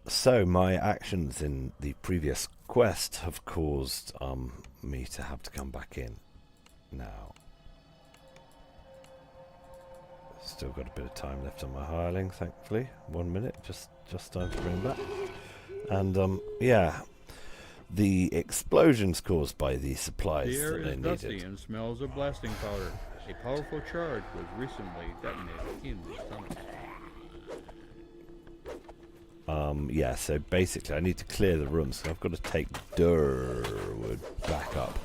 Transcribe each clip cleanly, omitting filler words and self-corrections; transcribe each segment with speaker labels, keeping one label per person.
Speaker 1: So my actions in the previous quest have caused me to have to come back in now. Still got a bit of time left on my hireling, thankfully. 1 minute, just time to bring back. And yeah, the explosions caused by the supplies
Speaker 2: The air
Speaker 1: that they
Speaker 2: is dusty
Speaker 1: needed.
Speaker 2: and smells of blasting powder. A powerful charge was recently detonated in these tunnels.
Speaker 1: Yeah, so basically I need to clear the room, so I've got to take Derward back up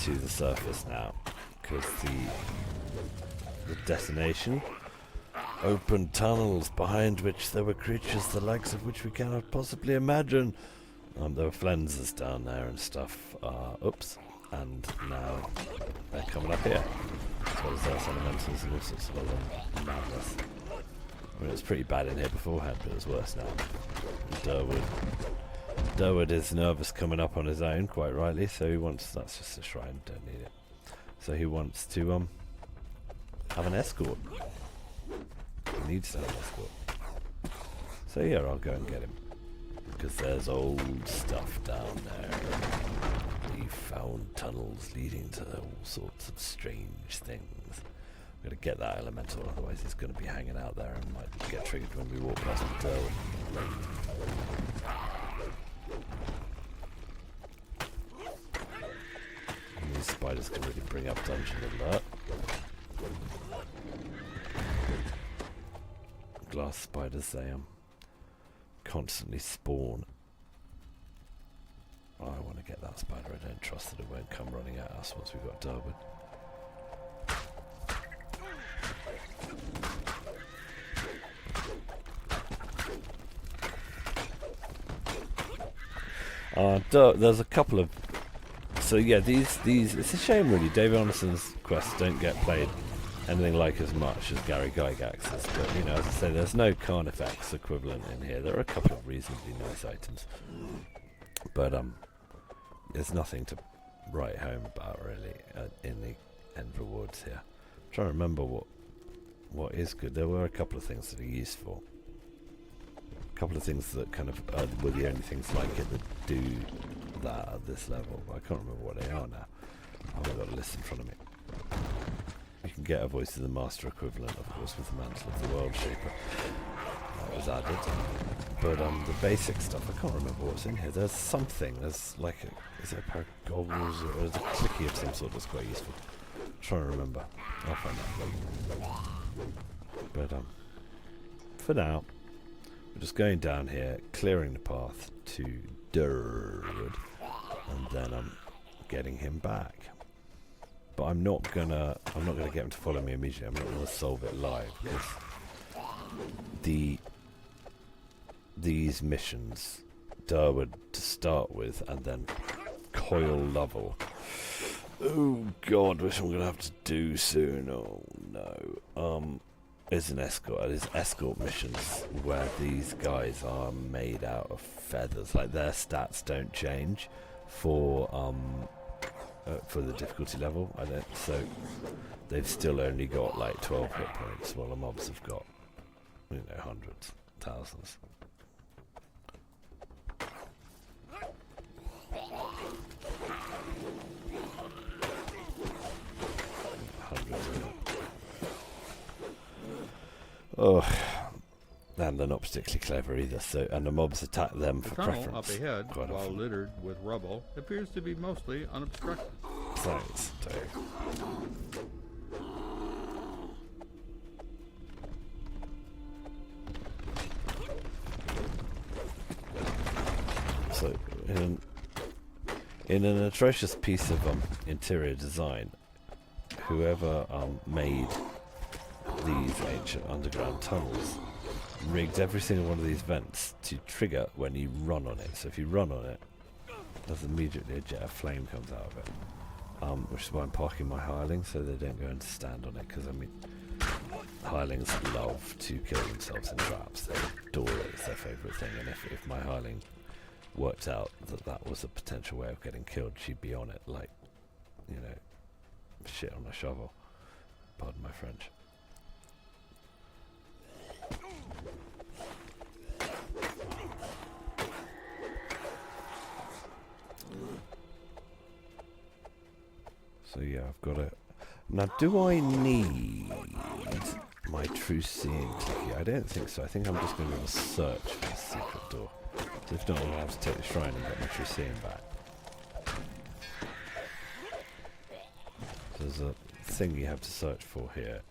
Speaker 1: to the surface now, because the detonation opened tunnels behind which there were creatures the likes of which we cannot possibly imagine. There were flensers down there and stuff. Oops. And now they're coming up here. As well as those elementals and all sorts of other madness. I mean, it was pretty bad in here beforehand, but it's worse now. Derward is nervous coming up on his own, quite rightly, so he wants... That's just a shrine, don't need it. So he wants to have an escort. He needs to have an escort. So yeah, I'll go and get him. Because there's old stuff down there. We found tunnels leading to all sorts of strange things. We've got to get that elemental, otherwise he's going to be hanging out there and might get triggered when we walk past the Derward. And these spiders can really bring up dungeon alert. Glass spiders, they constantly spawn. I want to get that spider. I don't trust that it won't come running at us once we've got Derward. There's a couple of... So yeah, these it's a shame really, David Anderson's quests don't get played anything like as much as Gary Gygax's, but you know, as I say, there's no Carnifex equivalent in here. There are a couple of reasonably nice items, but there's nothing to write home about really in the end rewards here. I'm trying to remember what is good. There were a couple of things that are useful. A couple of things that kind of were the only things like it that do that at this level, but I can't remember what they are now. I haven't got a list in front of me. You can get a Voice of the Master equivalent, of course, with the Mantle of the World Shaper. That was added. But the basic stuff, I can't remember what's in here. There's something. There's like is there a pair of goggles or there's a clicky of some sort that's quite useful. I'm trying to remember. I'll find out. But for now, we're just going down here, clearing the path to Derward, and then I'm getting him back. But I'm not gonna get him to follow me immediately. I'm not gonna solve it live because these missions, Derward to start with, and then Coil Lovell. Oh God, which I'm gonna have to do soon. Oh no. Is an escort. It is escort missions where these guys are made out of feathers. Like their stats don't change for the difficulty level. So they've still only got like 12 hit points, while the mobs have got, you know, hundreds, thousands. Hundreds of them. Oh, and they're not particularly clever either. So, and the mobs attack them for preference.
Speaker 2: The tunnel up ahead, while
Speaker 1: often.
Speaker 2: littered with rubble, appears to be mostly unobstructed.
Speaker 1: Thanks, Dave. So, in an atrocious piece of interior design, whoever made these ancient underground tunnels rigged every single one of these vents to trigger when you run on it. So if you run on it, there's immediately a jet of flame comes out of it, which is why I'm parking my hirelings so they don't go and stand on it, because I mean hirelings love to kill themselves in traps. They adore it, it's their favourite thing, and if my hireling worked out that was a potential way of getting killed, she'd be on it like, you know, shit on a shovel. Pardon my French. So yeah, I've got to... Now, do I need my true seeing ticket? I don't think so. I think I'm just going to search for the secret door. So if not, I'll have to take the shrine and get my true seeing back. There's a thing you have to search for here.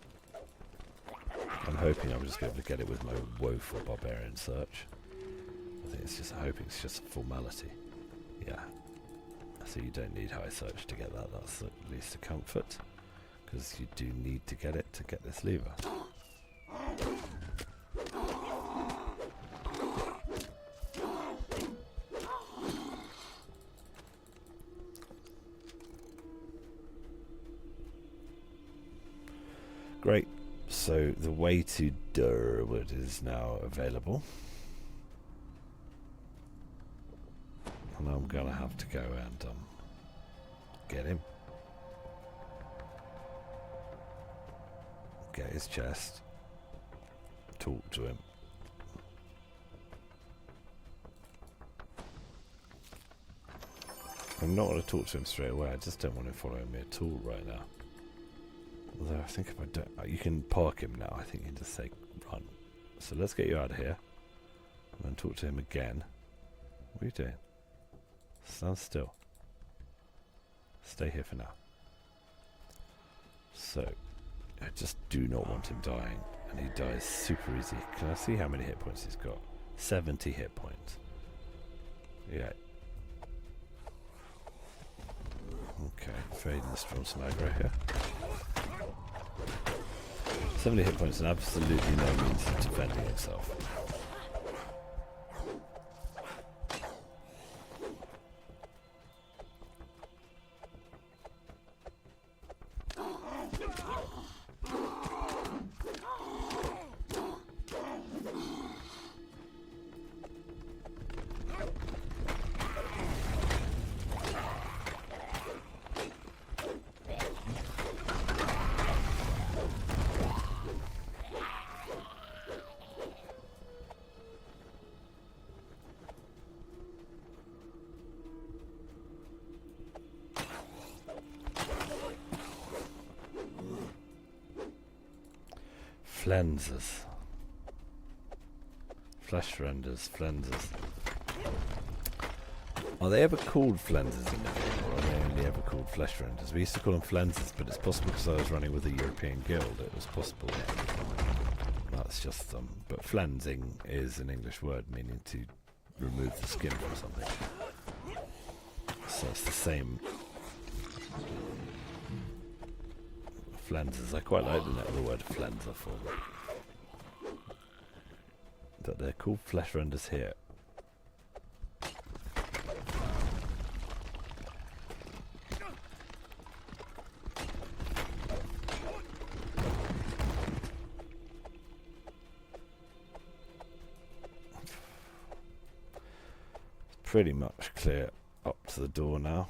Speaker 1: I'm hoping I'm just going to be able to get it with my woeful barbarian search. I think it's just, hoping it's just a formality. Yeah. So you don't need high search to get that. That's at least a comfort. Because you do need to get it to get this lever. Great. So the way to Derward is now available. And I'm going to have to go and get him. Get his chest. Talk to him. I'm not going to talk to him straight away. I just don't want him following me at all right now. Although I think if I don't... you can park him now. I think you can just say run. So let's get you out of here. And then talk to him again. What are you doing? Stand still. Stay here for now. So, I just do not want him dying. And he dies super easy. Can I see how many hit points he's got? 70 hit points. Yeah. Okay, fading the strong aggro here. 70 hit points and absolutely no means of defending himself. Flensers. Flesh renders, flensers. Are they ever called flensers in the game, or are they only ever called flesh renders? We used to call them flensers, but it's possible because I was running with a European guild, it was possible. That's just but flensing is an English word meaning to remove the skin from something. So it's the same. Flensers. I quite like the word flenser for them. But they're called flesh renders here. Pretty much clear up to the door now.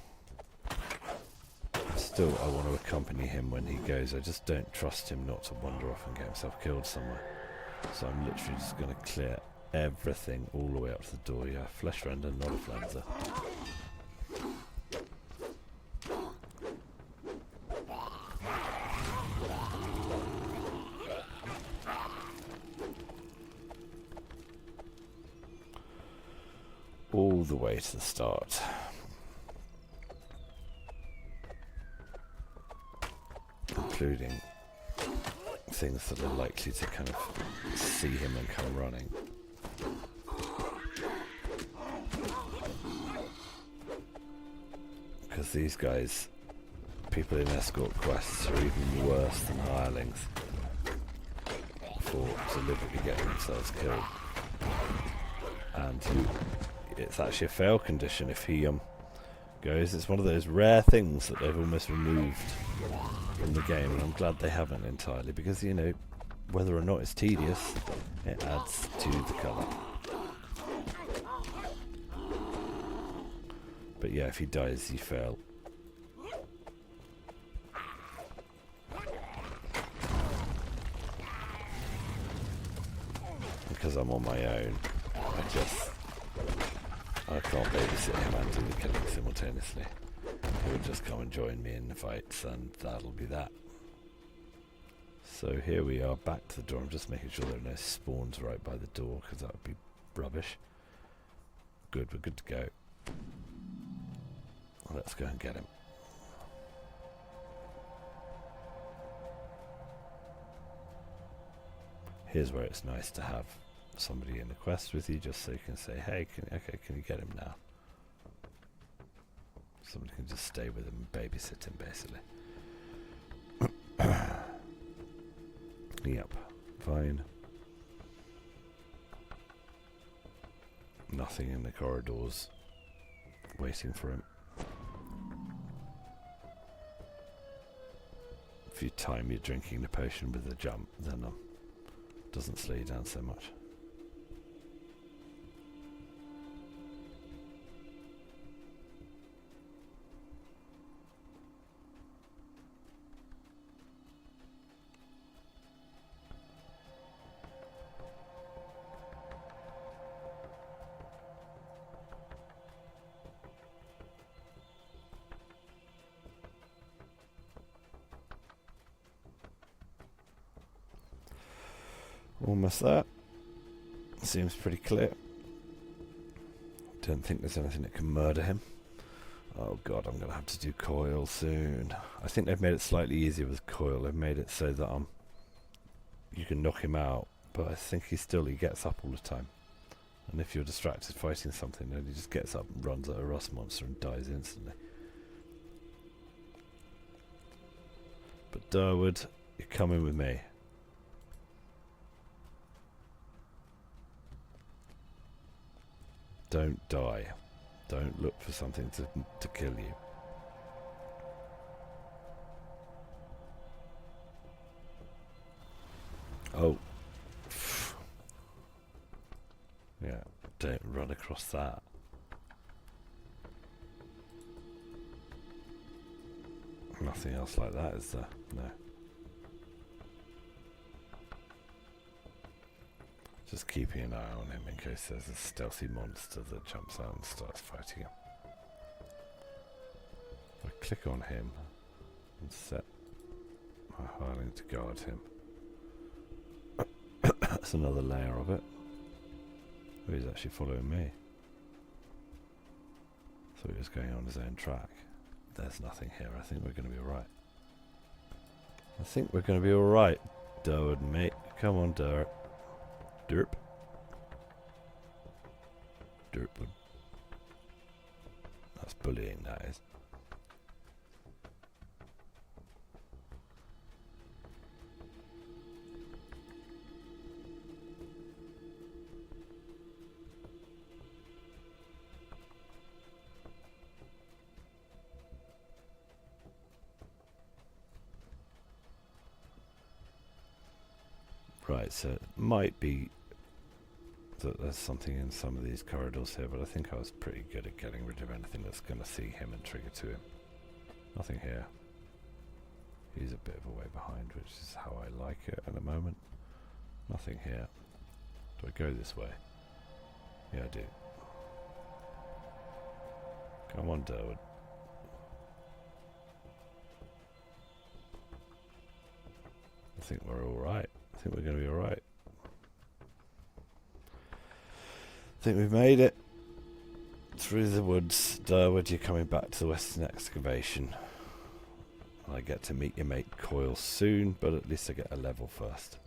Speaker 1: Still, I want to accompany him when he goes. I just don't trust him not to wander off and get himself killed somewhere. So I'm literally just going to clear everything all the way up to the door. Yeah, flesh render, not a flenser. All the way to the start. Including things that are likely to kind of see him and come running. Because these guys, people in escort quests, are even worse than hirelings for deliberately getting themselves killed. And it's actually a fail condition if he goes. It's one of those rare things that they've almost removed from the game, and I'm glad they haven't entirely, because, you know, whether or not it's tedious, it adds to the colour. But yeah, if he dies, you fail. Because I'm on my own, I can't babysit him and do the killing simultaneously. He'll just come and join me in the fights, and that'll be that. So here we are, back to the door. I'm just making sure there are no spawns right by the door, because that would be rubbish. Good, we're good to go. Let's go and get him. Here's where it's nice to have somebody in the quest with you, just so you can say, hey, can you get him now? Somebody can just stay with him and babysit him, basically. Yep, fine. Nothing in the corridors waiting for him. If you time your drinking the potion with the jump, then doesn't slow you down so much. Almost there. Seems pretty clear. Don't think there's anything that can murder him. Oh god, I'm going to have to do coil soon. I think they've made it slightly easier with coil. They've made it so that you can knock him out, but I think he gets up all the time. And if you're distracted fighting something, then he just gets up and runs at a rust monster and dies instantly. But Derward, you're coming with me. Don't die. Don't look for something to kill you. Oh. Yeah, don't run across that. Nothing else like that, is there? No. Just keeping an eye on him in case there's a stealthy monster that jumps out and starts fighting him. I click on him and set my hireling to guard him. That's another layer of it. Oh, he's actually following me. So he was going on his own track. There's nothing here. I think we're going to be alright. I think we're going to be alright, Derward, mate. Come on, Derward. Derp. Derpwood. That's bullying, that is. Right, so it might be that there's something in some of these corridors here, but I think I was pretty good at getting rid of anything that's going to see him and trigger to him. Nothing here. He's a bit of a way behind, which is how I like it at the moment. Nothing here. Do I go this way? Yeah, I do. Come on, Derward. I think we're alright. I think we're going to be alright. I think we've made it through the woods. Derward, you're coming back to the Western Excavation. I get to meet your mate Coil soon, but at least I get a level first.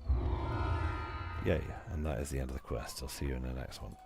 Speaker 1: Yay, and that is the end of the quest. I'll see you in the next one.